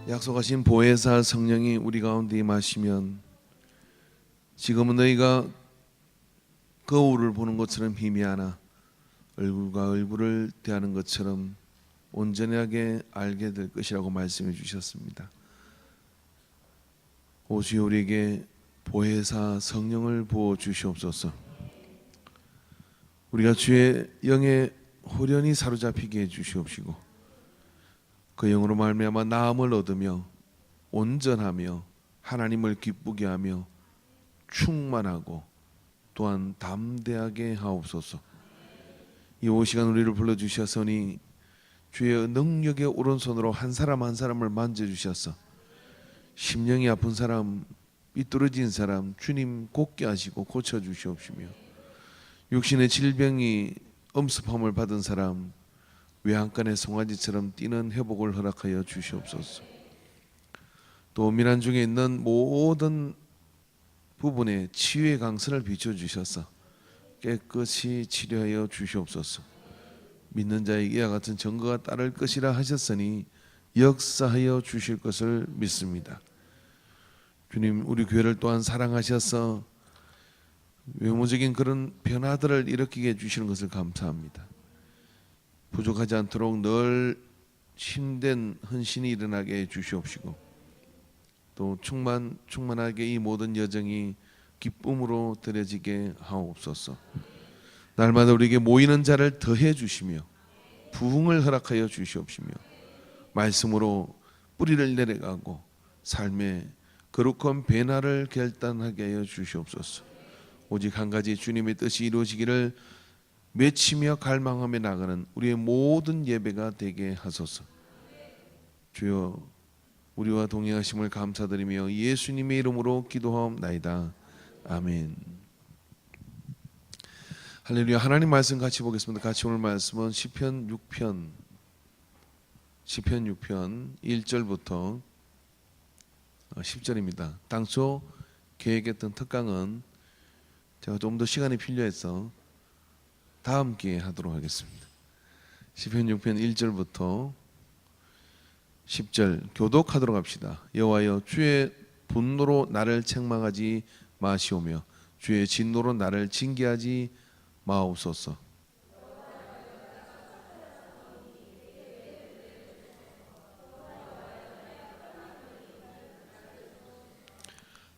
약속하신 보혜사 성령이 우리 가운데 임하시면 지금은 너희가 거울을 보는 것처럼 희미하나 얼굴과 얼굴을 대하는 것처럼 온전하게 알게 될 것이라고 말씀해 주셨습니다. 오 주여, 우리에게 보혜사 성령을 부어 주시옵소서. 우리가 주의 영에 호련히 사로잡히게 해 주시옵시고 그 영으로 말미암아 나음을 얻으며 온전하며 하나님을 기쁘게 하며 충만하고 또한 담대하게 하옵소서. 이 오시간 우리를 불러주셨으니 주의 능력의 오른손으로 한 사람 한 사람을 만져주셔서 심령이 아픈 사람, 삐뚤어진 사람 주님 곧게 하시고 고쳐주시옵시며 육신의 질병이 엄습함을 받은 사람 외양간의 송아지처럼 뛰는 회복을 허락하여 주시옵소서. 또 미란 중에 있는 모든 부분에 치유의 강선을 비춰주셔서 깨끗이 치료하여 주시옵소서. 믿는 자에게 이와 같은 증거가 따를 것이라 하셨으니 역사하여 주실 것을 믿습니다. 주님, 우리 교회를 또한 사랑하셔서 외모적인 그런 변화들을 일으키게 해주시는 것을 감사합니다. 부족하지 않도록 늘 힘된 헌신이 일어나게 해주시옵시고 또 충만하게 이 모든 여정이 기쁨으로 드려지게 하옵소서. 날마다 우리에게 모이는 자를 더해 주시며 부흥을 허락하여 주시옵시며 말씀으로 뿌리를 내려가고 삶의 거룩한 변화를 결단하게 하여 주시옵소서. 오직 한 가지 주님의 뜻이 이루어지기를 외치며 갈망하며 나가는 우리의 모든 예배가 되게 하소서. 주여, 우리와 동행하심을 감사드리며 예수님의 이름으로 기도하옵나이다. 아멘. 할렐루야. 하나님 말씀 같이 보겠습니다. 같이 오늘 말씀은 시편 6편 1절부터 10절입니다. 당초 계획했던 특강은 제가 좀 더 시간이 필요해서 다음 기회에 하도록 하겠습니다. 시편 6편 1절부터 10절 교독하도록 합시다. 여호와여, 주의 분노로 나를 책망하지 마시오며 주의 진노로 나를 징계하지 마옵소서.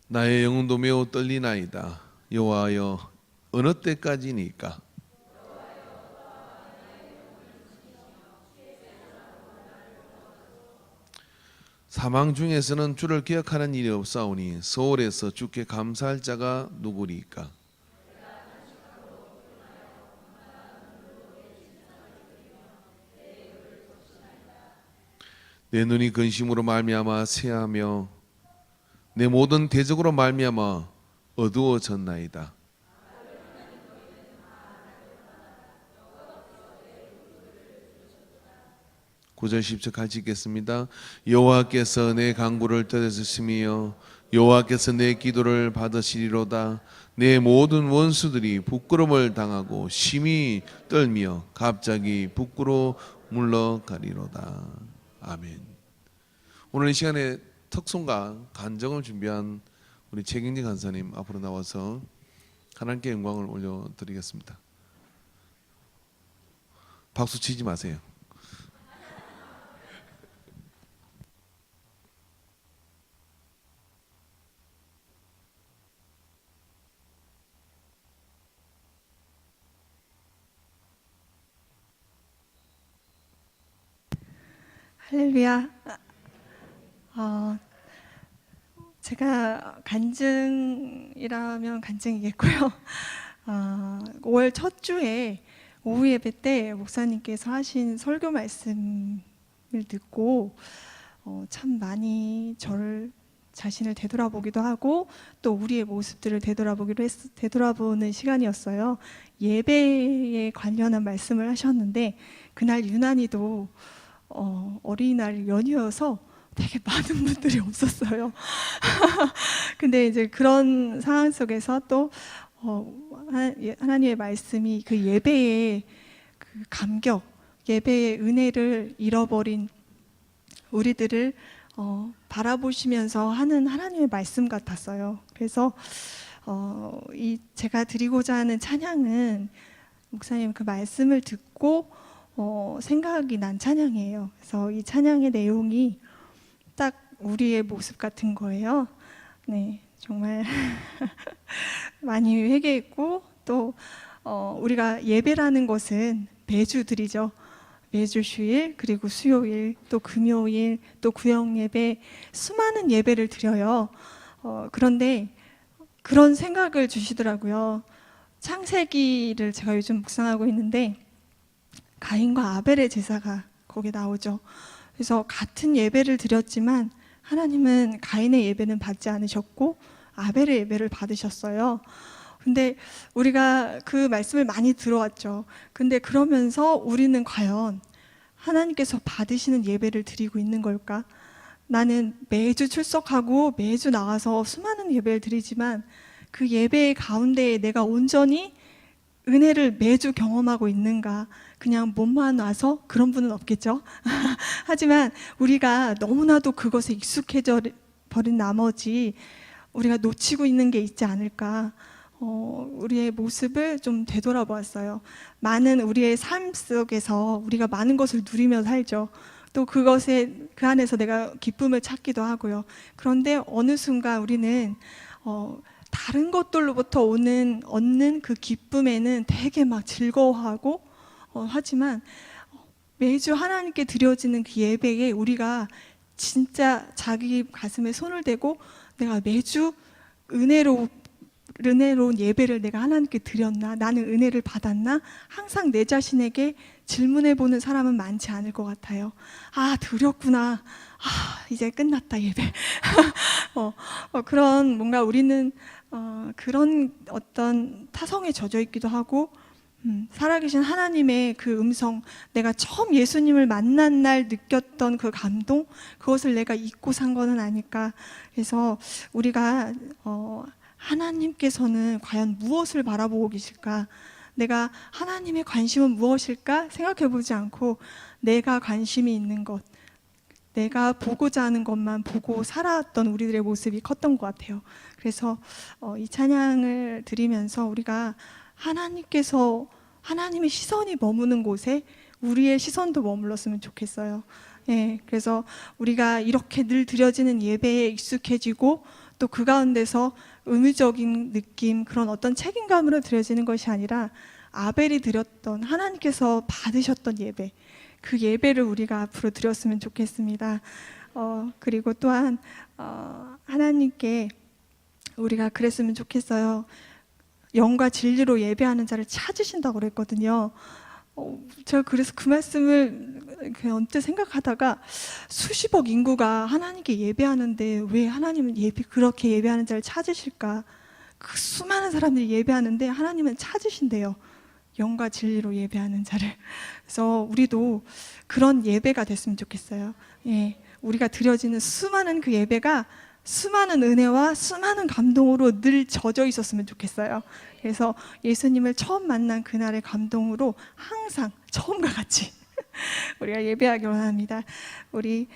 나의 영혼도 매우 떨리나이다. 여호와여, 어느 때까지니까? 사망 중에서는 주를 기억하는 일이 없사오니 서울에서 주께 감사할 자가 누구리까? 내 눈이 근심으로 말미암아 새하며 내 모든 대적으로 말미암아 어두워졌나이다. 9절 10절 같이 읽겠습니다. 여호와께서 내 간구를 들으시며 여호와께서 내 기도를 받으시리로다. 내 모든 원수들이 부끄러움을 당하고 심히 떨며 갑자기 부끄러워 물러가리로다. 아멘. 오늘 이 시간에 특송과 간정을 준비한 우리 최경진 간사님 앞으로 나와서 하나님께 영광을 올려드리겠습니다. 박수 치지 마세요. 할렐루야. 제가 간증이라면 간증이겠고요. 5월 첫 주에 오후 예배 때 목사님께서 하신 설교 말씀을 듣고 참 많이 저를 자신을 되돌아보기도 하고 또 우리의 모습들을 되돌아보는 시간이었어요. 예배에 관련한 말씀을 하셨는데 그날 유난히도 어린이날 연휴여서 되게 많은 분들이 없었어요. 근데 이제 그런 상황 속에서 또 하나님의 말씀이 그 예배의 그 감격, 예배의 은혜를 잃어버린 우리들을 바라보시면서 하는 하나님의 말씀 같았어요. 그래서 제가 드리고자 하는 찬양은 목사님 그 말씀을 듣고 생각이 난 찬양이에요. 그래서 이 찬양의 내용이 딱 우리의 모습 같은 거예요. 네, 정말 많이 회개했고 또 우리가 예배라는 것은 매주 드리죠. 매주 주일 그리고 수요일 또 금요일 또 구역 예배 수많은 예배를 드려요. 그런데 그런 생각을 주시더라고요. 창세기를 제가 요즘 묵상하고 있는데 가인과 아벨의 제사가 거기에 나오죠. 그래서 같은 예배를 드렸지만 하나님은 가인의 예배는 받지 않으셨고 아벨의 예배를 받으셨어요. 근데 우리가 그 말씀을 많이 들어왔죠. 근데 그러면서 우리는 과연 하나님께서 받으시는 예배를 드리고 있는 걸까? 나는 매주 출석하고 매주 나와서 수많은 예배를 드리지만 그 예배 가운데에 내가 온전히 은혜를 매주 경험하고 있는가? 그냥 몸만 와서 그런 분은 없겠죠. 하지만 우리가 너무나도 그것에 익숙해져 버린 나머지 우리가 놓치고 있는 게 있지 않을까? 우리의 모습을 좀 되돌아보았어요. 많은 우리의 삶 속에서 우리가 많은 것을 누리며 살죠. 또 그것에 그 안에서 내가 기쁨을 찾기도 하고요. 그런데 어느 순간 우리는 다른 것들로부터 얻는 그 기쁨에는 되게 막 즐거워하고 하지만 매주 하나님께 드려지는 그 예배에 우리가 진짜 자기 가슴에 손을 대고 내가 매주 은혜로운 예배를 내가 하나님께 드렸나? 나는 은혜를 받았나? 항상 내 자신에게 질문해보는 사람은 많지 않을 것 같아요. 아, 드렸구나. 아, 이제 끝났다 예배. 그런 뭔가 우리는 그런 어떤 타성에 젖어 있기도 하고 살아계신 하나님의 그 음성, 내가 처음 예수님을 만난 날 느꼈던 그 감동, 그것을 내가 잊고 산 거는 아닐까. 그래서 우리가 하나님께서는 과연 무엇을 바라보고 계실까? 내가 하나님의 관심은 무엇일까? 생각해 보지 않고 내가 관심이 있는 것, 내가 보고자 하는 것만 보고 살아왔던 우리들의 모습이 컸던 것 같아요. 그래서 이 찬양을 드리면서 우리가 하나님의 시선이 머무는 곳에 우리의 시선도 머물렀으면 좋겠어요. 예, 그래서 우리가 이렇게 늘 드려지는 예배에 익숙해지고 또 그 가운데서 의무적인 느낌, 그런 어떤 책임감으로 드려지는 것이 아니라 아벨이 드렸던 하나님께서 받으셨던 예배, 그 예배를 우리가 앞으로 드렸으면 좋겠습니다. 그리고 또한 하나님께 우리가 그랬으면 좋겠어요. 영과 진리로 예배하는 자를 찾으신다고 그랬거든요. 제가 그래서 그 말씀을 그냥 언뜻 생각하다가 수십억 인구가 하나님께 예배하는데 왜 하나님은 그렇게 예배하는 자를 찾으실까? 그 수많은 사람들이 예배하는데 하나님은 찾으신대요. 영과 진리로 예배하는 자를. 그래서 우리도 그런 예배가 됐으면 좋겠어요. 예, 우리가 드려지는 수많은 그 예배가 수많은 은혜와 수많은 감동으로 늘 젖어 있었으면 좋겠어요. 그래서 예수님을 처음 만난 그날의 감동으로 항상 처음과 같이 우리가 예배하기 원합니다. 우리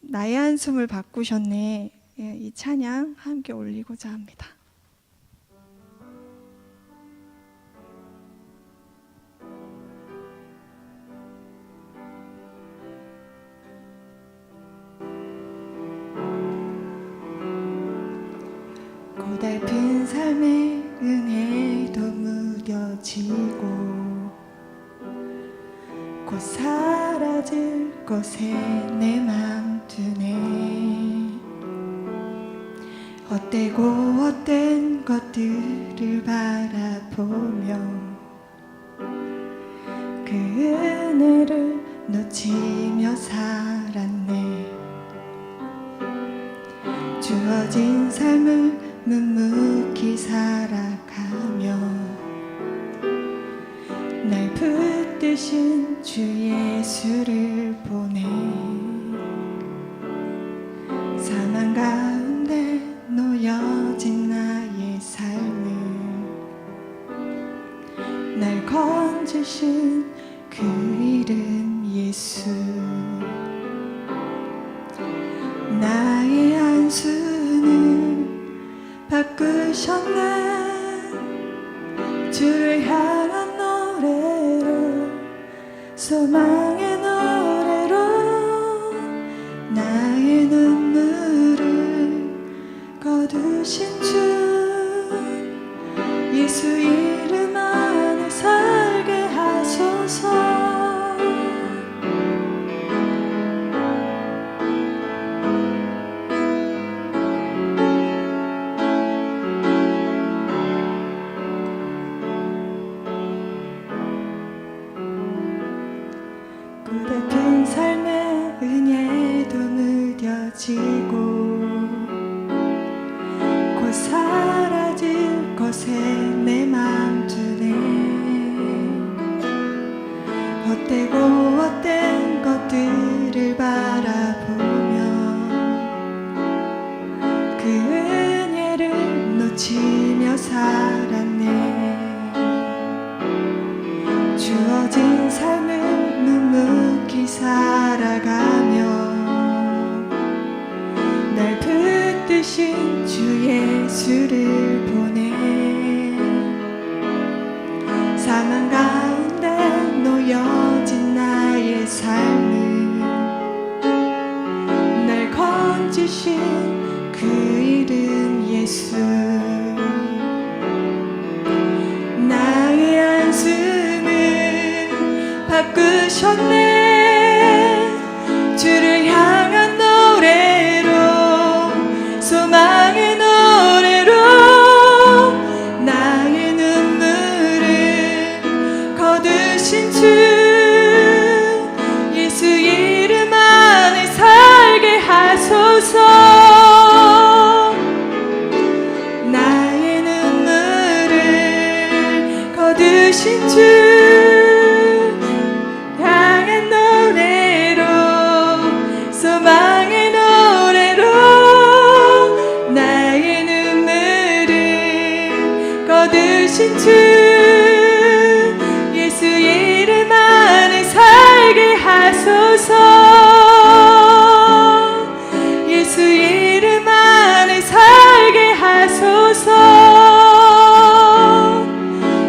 나의 한숨을 바꾸셨네, 예, 이 찬양 함께 올리고자 합니다. 고달픈 삶의 은혜도 무뎌지고 곧 사라질 것에 내 맘 두네. 헛되고 헛된 것들을 바라보며 그 은혜를 놓치며 살았네. 주어진 삶을 묵묵히 살아가며 날 붙드신 주 예수를 보내. 사망 가운데 놓여진 나의 삶을 날 건지신 그 이름 예수. 나의 안수는 바꾸셨네. 주를 향한 노래로, 소망의 노래로 나의 눈물을 거두신 주, 예수 이름 안에 살게 하소서. 고달픈 삶의 은혜도 무뎌지고 곧 사라질 것에 내 맘 두네. 헛되고 헛된 것들을 바라보며 그 은혜를 놓치며 살았네. 주어진 삶을 묵묵히 살아가며 날 붙드신 주 예수를 보내. 사망 가운데 놓여진 나의 삶을 날 건지신 그 이름 예수. 나의 안수는 바꾸셨네. 주를 향한 노래로, 소망의 노래로 나의 눈물을 거두신 주, 예수 이름 안에 살게 하소서. 나의 눈물을 거두신 주, 소망의 노래로 나의 눈물을 거두신 주, 예수 이름 안에 살게 하소서. 예수 이름 안에 살게 하소서.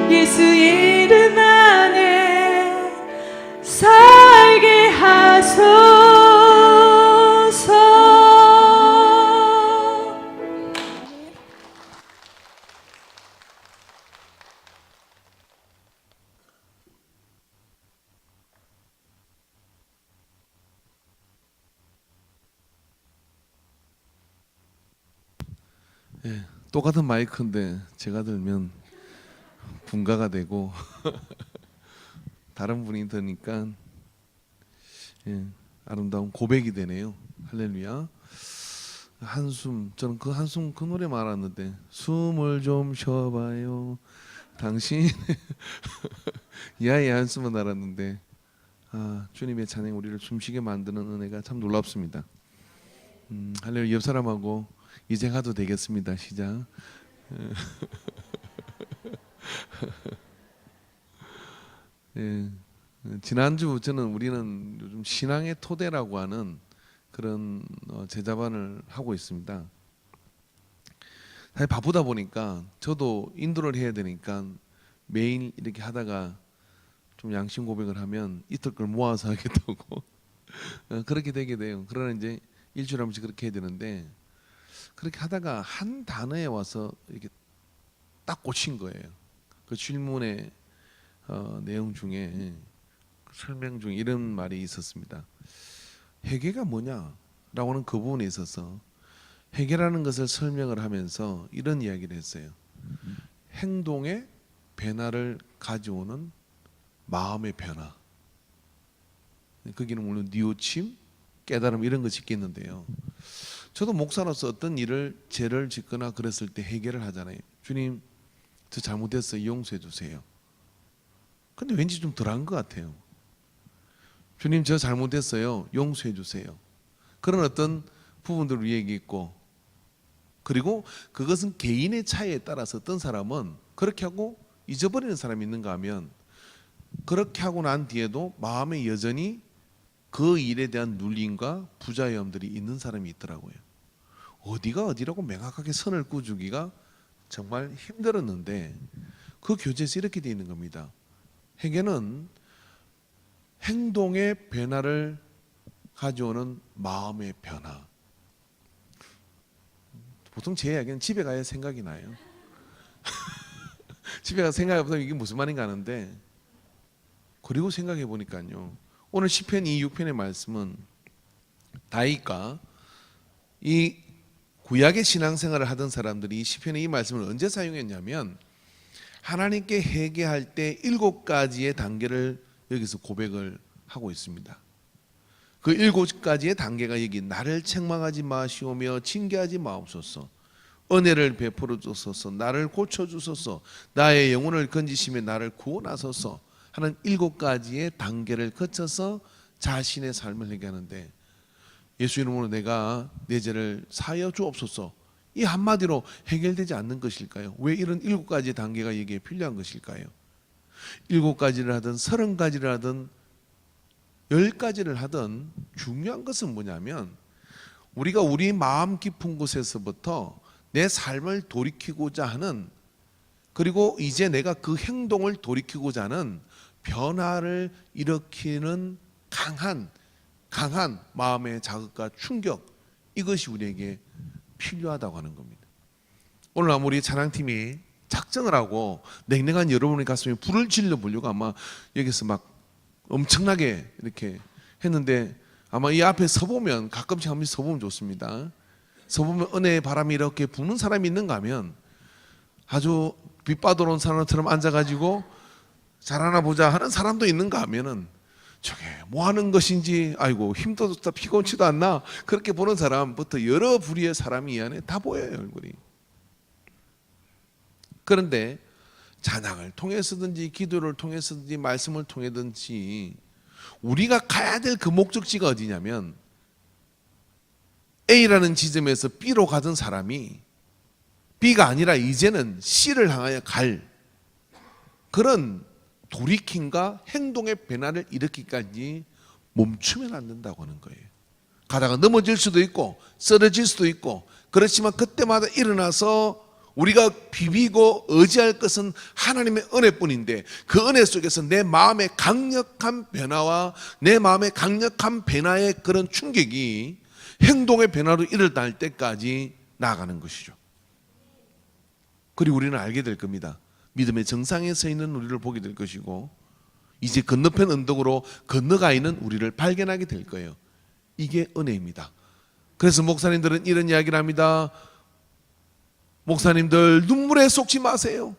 예수 이름 안에 살게 하소서. 예, 똑같은 마이크인데 제가 들면 분가가 되고 다른 분이 드니까 예, 아름다운 고백이 되네요. 할렐루야. 한숨, 저는 그 한숨 그 노래 말았는데, 숨을 좀 쉬어봐요 당신. 야의 한숨은 알았는데, 주님의 찬양 우리를 숨쉬게 만드는 은혜가 참 놀랍습니다. 할렐루야. 옆 사람하고 이제 가도 되겠습니다. 시작. 예, 지난주 우리는 요즘 신앙의 토대라고 하는 그런 제자반을 하고 있습니다. 사실 바쁘다 보니까 저도 인도를 해야 되니까 매일 이렇게 하다가 좀 양심 고백을 하면 이틀 걸 모아서 하겠다고 그렇게 되게 돼요. 그러나 이제 일주일에 한 번씩 그렇게 해야 되는데, 그렇게 하다가 한 단어에 와서 이렇게 딱 꽂힌 거예요. 그 질문의 내용 중에, 설명 중에 이런 말이 있었습니다. 회개가 뭐냐라고 하는 그 부분에 있어서 회개라는 것을 설명을 하면서 이런 이야기를 했어요. 행동의 변화를 가져오는 마음의 변화. 거기는 물론 뉘우침, 깨달음 이런 것이 있겠는데요. 저도 목사로서 어떤 일을 죄를 짓거나 그랬을 때 회개를 하잖아요. 주님, 저 잘못했어요. 용서해 주세요. 근데 왠지 좀 덜한 것 같아요. 주님, 저 잘못했어요. 용서해 주세요. 그런 어떤 부분들을 얘기했고, 그리고 그것은 개인의 차이에 따라서 어떤 사람은 그렇게 하고 잊어버리는 사람이 있는가 하면, 그렇게 하고 난 뒤에도 마음에 여전히 그 일에 대한 눌림과 부자염들이 있는 사람이 있더라고요. 어디가 어디라고 명확하게 선을 그어주기가 정말 힘들었는데 그 교재에서 이렇게 되어 있는 겁니다. 회개는 행동의 변화를 가져오는 마음의 변화. 보통 제 이야기는 집에 가야 생각이 나요. 집에 가서 생각해보다 이게 무슨 말인가 하는데, 그리고 생각해 보니까요, 오늘 시편 26편의 말씀은 다윗과 이 구약의 신앙생활을 하던 사람들이 시편의 이 말씀을 언제 사용했냐면 하나님께 회개할 때 7가지의 단계를 여기서 고백을 하고 있습니다. 그 7가지의 단계가 여기 나를 책망하지 마시오며 징계하지 마옵소서, 은혜를 베풀어 주소서, 나를 고쳐 주소서, 나의 영혼을 건지시며 나를 구원하소서 하는 7가지의 단계를 거쳐서 자신의 삶을 회개하는데, 예수 이름으로 내가 내 죄를 사하여 주옵소서, 이 한마디로 해결되지 않는 것일까요? 왜 이런 7가지 단계가 여기에 필요한 것일까요? 7가지를 하든 30가지를 하든 10가지를 하든 중요한 것은 뭐냐면, 우리가 우리 마음 깊은 곳에서부터 내 삶을 돌이키고자 하는, 그리고 이제 내가 그 행동을 돌이키고자 하는 변화를 일으키는 강한 마음의 자극과 충격, 이것이 우리에게 필요하다고 하는 겁니다. 오늘 아무리 찬양팀이 작정을 하고 냉랭한 여러분의 가슴에 불을 질러 보려고 아마 여기서 막 엄청나게 이렇게 했는데, 아마 이 앞에 서보면, 가끔씩 한 번씩 서보면 좋습니다. 서보면 은혜의 바람이 이렇게 부는 사람이 있는가 하면 아주 빛바도로운 사람처럼 앉아가지고 잘하나 보자 하는 사람도 있는가 하면은 저게 뭐 하는 것인지, 아이고 힘도 좋다 피곤치도 않나, 그렇게 보는 사람부터 여러 부류의 사람이 이 안에 다 보여요, 얼굴이. 그런데 찬양을 통해서든지 기도를 통해서든지 말씀을 통해든지 우리가 가야 될 그 목적지가 어디냐면, A라는 지점에서 B로 가던 사람이 B가 아니라 이제는 C를 향하여 갈 그런 돌이킴과 행동의 변화를 일으키기까지 멈추면 안 된다고 하는 거예요. 가다가 넘어질 수도 있고 쓰러질 수도 있고, 그렇지만 그때마다 일어나서 우리가 비비고 의지할 것은 하나님의 은혜뿐인데, 그 은혜 속에서 내 마음의 강력한 변화와 내 마음의 강력한 변화의 그런 충격이 행동의 변화로 일어날 때까지 나아가는 것이죠. 그리고 우리는 알게 될 겁니다. 믿음의 정상에 서 있는 우리를 보게 될 것이고, 이제 건너편 언덕으로 건너가 있는 우리를 발견하게 될 거예요. 이게 은혜입니다. 그래서 목사님들은 이런 이야기를 합니다. 목사님들 눈물에 속지 마세요.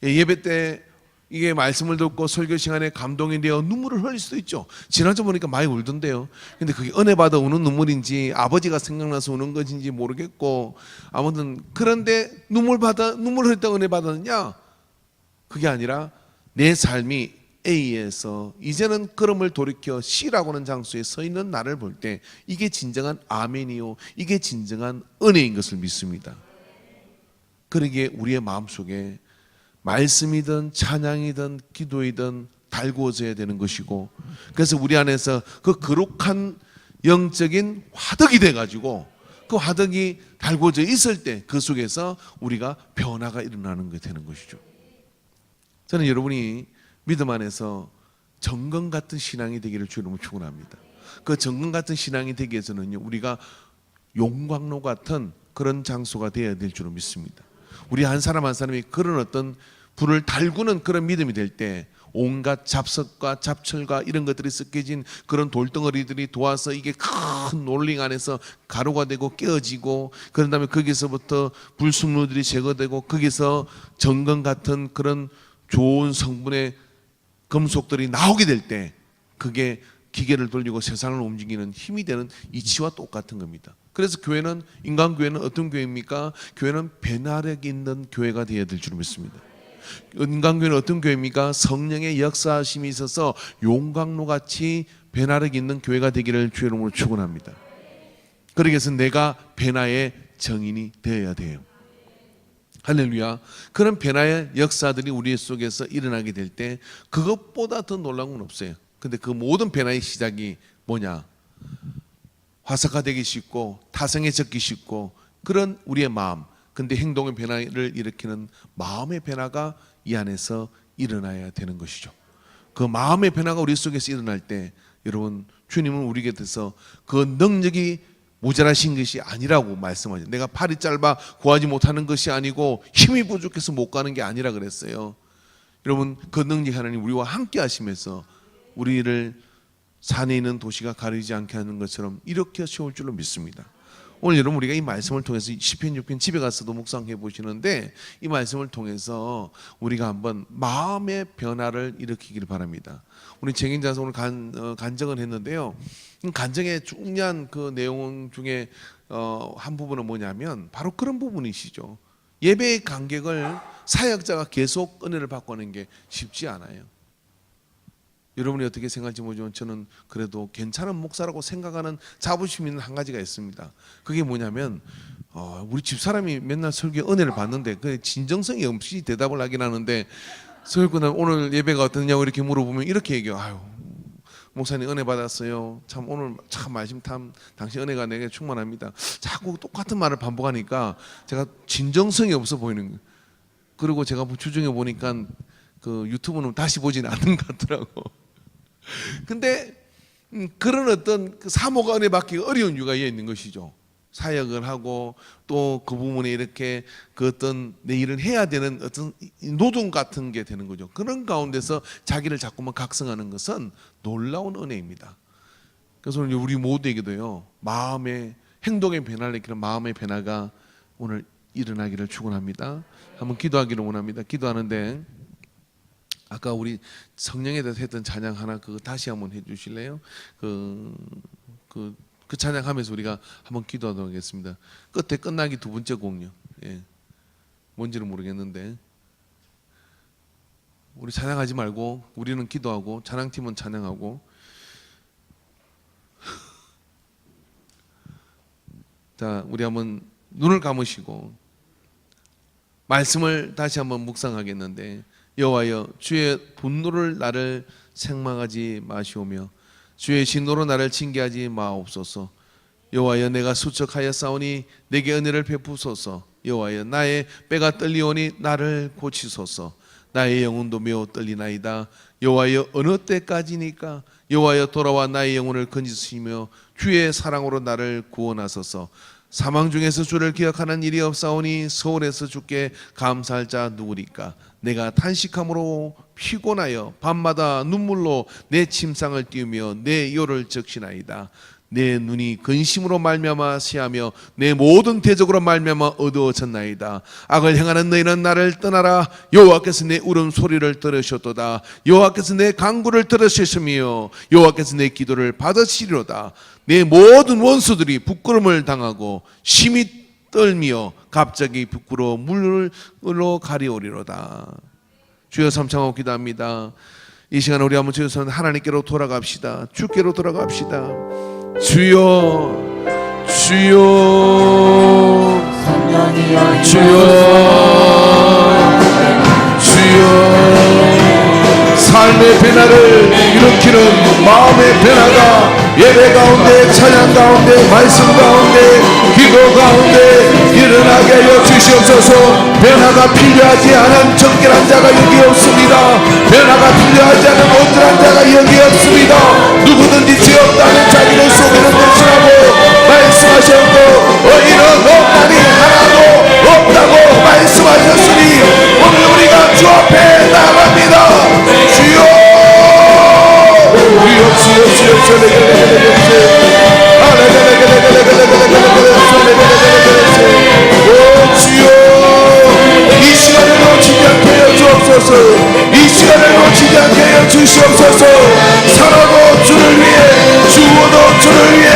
예배 때 이게 말씀을 듣고 설교 시간에 감동이 되어 눈물을 흘릴 수도 있죠. 지난주 보니까 많이 울던데요. 근데 그게 은혜 받아 우는 눈물인지 아버지가 생각나서 우는 것인지 모르겠고, 아무튼 그런데 눈물 흘렸다 은혜 받았느냐? 그게 아니라 내 삶이 A에서 이제는 걸음을 돌이켜 C라고 하는 장소에 서 있는 나를 볼 때 이게 진정한 아멘이요, 이게 진정한 은혜인 것을 믿습니다. 그러기에 우리의 마음속에 말씀이든 찬양이든 기도이든 달구어져야 되는 것이고, 그래서 우리 안에서 그 거룩한 영적인 화덕이 돼가지고 그 화덕이 달구어져 있을 때 그 속에서 우리가 변화가 일어나는 게 되는 것이죠. 저는 여러분이 믿음 안에서 정금 같은 신앙이 되기를 주님으로 축원합니다. 그 정금 같은 신앙이 되기 위해서는요, 우리가 용광로 같은 그런 장소가 되어야 될 줄로 믿습니다. 우리 한 사람 한 사람이 그런 어떤 불을 달구는 그런 믿음이 될 때 온갖 잡석과 잡철과 이런 것들이 섞여진 그런 돌덩어리들이 도와서 이게 큰 롤링 안에서 가루가 되고 깨어지고, 그런 다음에 거기서부터 불순물들이 제거되고 거기서 정금 같은 그런 좋은 성분의 금속들이 나오게 될 때 그게 기계를 돌리고 세상을 움직이는 힘이 되는 이치와 똑같은 겁니다. 그래서 교회는, 인간교회는 어떤 교회입니까? 교회는 변화력 있는 교회가 되어야 될 줄 믿습니다. 인간교회는 어떤 교회입니까? 성령의 역사하심이 있어서 용광로같이 변화력 있는 교회가 되기를 주의 이름으로 축원합니다. 그러기 위해서 내가 변화의 정인이 되어야 돼요. 할렐루야. 그런 변화의 역사들이 우리 속에서 일어나게 될 때 그것보다 더 놀라운 건 없어요. 근데 그 모든 변화의 시작이 뭐냐? 화석화되기 쉽고 타성해졌기 쉽고 그런 우리의 마음, 근데 행동의 변화를 일으키는 마음의 변화가 이 안에서 일어나야 되는 것이죠. 그 마음의 변화가 우리 속에서 일어날 때 여러분, 주님은 우리 곁에서 그 능력이 모자라신 것이 아니라고 말씀하죠. 내가 팔이 짧아 구하지 못하는 것이 아니고 힘이 부족해서 못 가는 게 아니라 그랬어요. 여러분, 그 능력 하나님 우리와 함께 하시면서 우리를 산에 있는 도시가 가리지 않게 하는 것처럼 이렇게 세울 줄로 믿습니다. 오늘 여러분, 우리가 이 말씀을 통해서 시편 6편 집에 가서도 묵상해 보시는데 이 말씀을 통해서 우리가 한번 마음의 변화를 일으키기를 바랍니다. 우리 정인자서 오늘 간증을 했는데요. 간증의 중요한 그 내용 중에 한 부분은 뭐냐면 바로 그런 부분이시죠. 예배의 간격을 사역자가 계속 은혜를 받고 하는 게 쉽지 않아요. 여러분이 어떻게 생각할지 모르지만 저는 그래도 괜찮은 목사라고 생각하는 자부심 있는 한 가지가 있습니다. 그게 뭐냐면 우리 집사람이 맨날 설교에 은혜를 받는데 그 진정성이 없이 대답을 하긴 하는데 설교는 오늘 예배가 어떠냐고 이렇게 물어보면 이렇게 얘기해요. 아유, 목사님 은혜 받았어요. 참 오늘 참 말씀 참 당신 은혜가 내게 충만합니다. 자꾸 똑같은 말을 반복하니까 제가 진정성이 없어 보이는 거예요. 그리고 제가 주중에 보니까 그 유튜브는 다시 보진 않는 것 같더라고. 근데 그런 어떤 그 사모가 은혜 받기 어려운 이유가 있는 것이죠. 사역을 하고 또 그 부분에 이렇게 그 어떤 내 일을 해야 되는 어떤 노동 같은 게 되는 거죠. 그런 가운데서 자기를 자꾸만 각성하는 것은 놀라운 은혜입니다. 그래서 오늘 우리 모두에게도요, 마음의 행동의 변화를 일으키는 마음의 변화가 오늘 일어나기를 축원합니다. 한번 기도하기를 원합니다. 기도하는데 아까 우리 성령에 대해서 했던 찬양 하나 그거 다시 한번 해주실래요? 그 찬양하면서 우리가 한번 기도하도록 하겠습니다. 끝에 끝나기 두 번째 곡요. 예. 뭔지는 모르겠는데 우리 찬양하지 말고 우리는 기도하고 찬양팀은 찬양하고 자, 우리 한번 눈을 감으시고 말씀을 다시 한번 묵상하겠는데 여호와여, 주의 분노를 나를 책망하지 마시오며 주의 진노로 나를 징계하지 마옵소서. 여호와여, 내가 수척하여 싸우니 내게 은혜를 베푸소서. 여호와여, 나의 뼈가 떨리오니 나를 고치소서. 나의 영혼도 매우 떨리나이다. 여호와여, 어느 때까지니까? 여호와여, 돌아와 나의 영혼을 건지시며 주의 사랑으로 나를 구원하소서. 사망 중에서 주를 기억하는 일이 없사오니 서울에서 주께 감사할 자 누구리까? 내가 탄식함으로 피곤하여 밤마다 눈물로 내 침상을 띄우며 내 요를 적시나이다. 내 눈이 근심으로 말미암아 시하며 내 모든 대적으로 말미암아 어두워졌나이다. 악을 행하는 너희는 나를 떠나라. 여호와께서 내 울음소리를 들으셨도다. 여호와께서 내 간구를 들으셨으며 여호와께서 내 기도를 받으시리로다. 내 모든 원수들이 부끄러움을 당하고 심히 떨며 갑자기 부끄러워 물로 가리오리로다. 주여, 삼창하고 기도합니다. 이 시간 우리 한번 주여 하나님께로 돌아갑시다. 주께로 돌아갑시다. 주여, 주여, 주여, 주여. 삶의 변화를 일으키는 마음의 변화가 예배 가운데, 찬양 가운데, 말씀 가운데, 기도 가운데 일어나게 하여 주시옵소서. 변화가 필요하지 않은 정결한 자가 여기 없습니다. 변화가 필요하지 않은 온전한 자가 여기 없습니다. 누구든지 죄 없다는 자기를 속이는 것이라고 말씀하셨고 의인은 없다니 하나도 없다고 말씀하셨으니 오늘 우리가 주 앞에 나갑니다. 주여, 주여, 주여, 주여, 주여, 이 시간을 놓치지 않게 하여 주옵소서. 이 시간을 놓치지 않게 하여 주시옵소서. 살아도 주를 위해, 죽어도 주를 위해,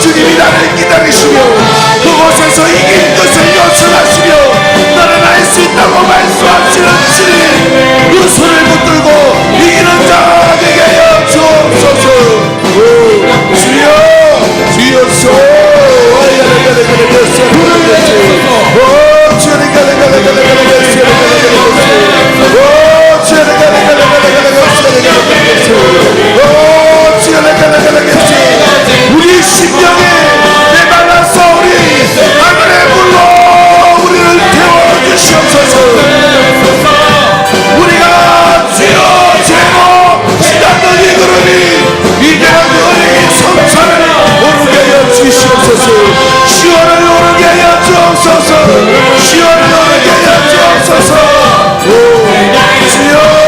주님이 나를 기다리시며 그곳에서 이긴 것을 요청하시며 너는 할 수 있다고 말씀하시는 주님, 그 손을 붙들고 이기는 자 되게 하여 주옵소서. 주여 주여서 우리 심령에 메말라서 우리 하늘의 물로 우리를 태워주시옵소서. 우리가 주여 죄로 시작된 이 그룹이 이제는 너희 성찬을 오르게 하여 주시옵소서. 시원을 오르게 하여 주옵소서. 시원을 오르게 하여 주옵소서. 주여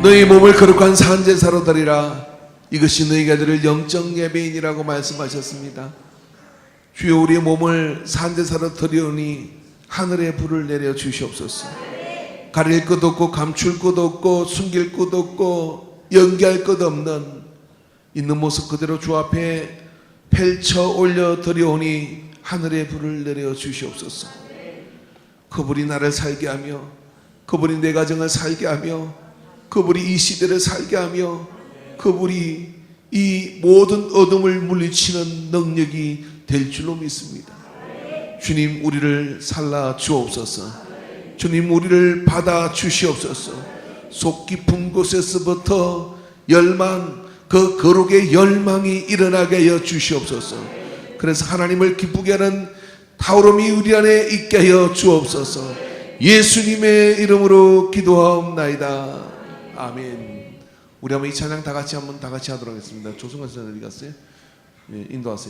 너희 몸을 거룩한 산제사로 드리라. 이것이 너희가 드릴 영적 예배인이라고 말씀하셨습니다. 주여 우리의 몸을 산제사로 드리오니 하늘의 불을 내려 주시옵소서. 가릴 것 없고 감출 것 없고 숨길 것 없고 연기할 것 없는 있는 모습 그대로 주 앞에 펼쳐 올려 드리오니 하늘의 불을 내려 주시옵소서. 그분이 나를 살게 하며 그분이 내 가정을 살게 하며 그분이 이 시대를 살게 하며 그분이 이 모든 어둠을 물리치는 능력이 될 줄로 믿습니다. 주님 우리를 살라 주옵소서. 주님 우리를 받아 주시옵소서. 속 깊은 곳에서부터 열망, 그 거룩의 열망이 일어나게 하여 주시옵소서. 그래서 하나님을 기쁘게 하는 타오름이 우리 안에 있게 하여 주옵소서. 예수님의 이름으로 기도하옵나이다. 아멘. 우리 한번 이 찬양 다 같이 하도록 하겠습니다. 조승관 선생님 어디 갔어요? 예, 인도하세요.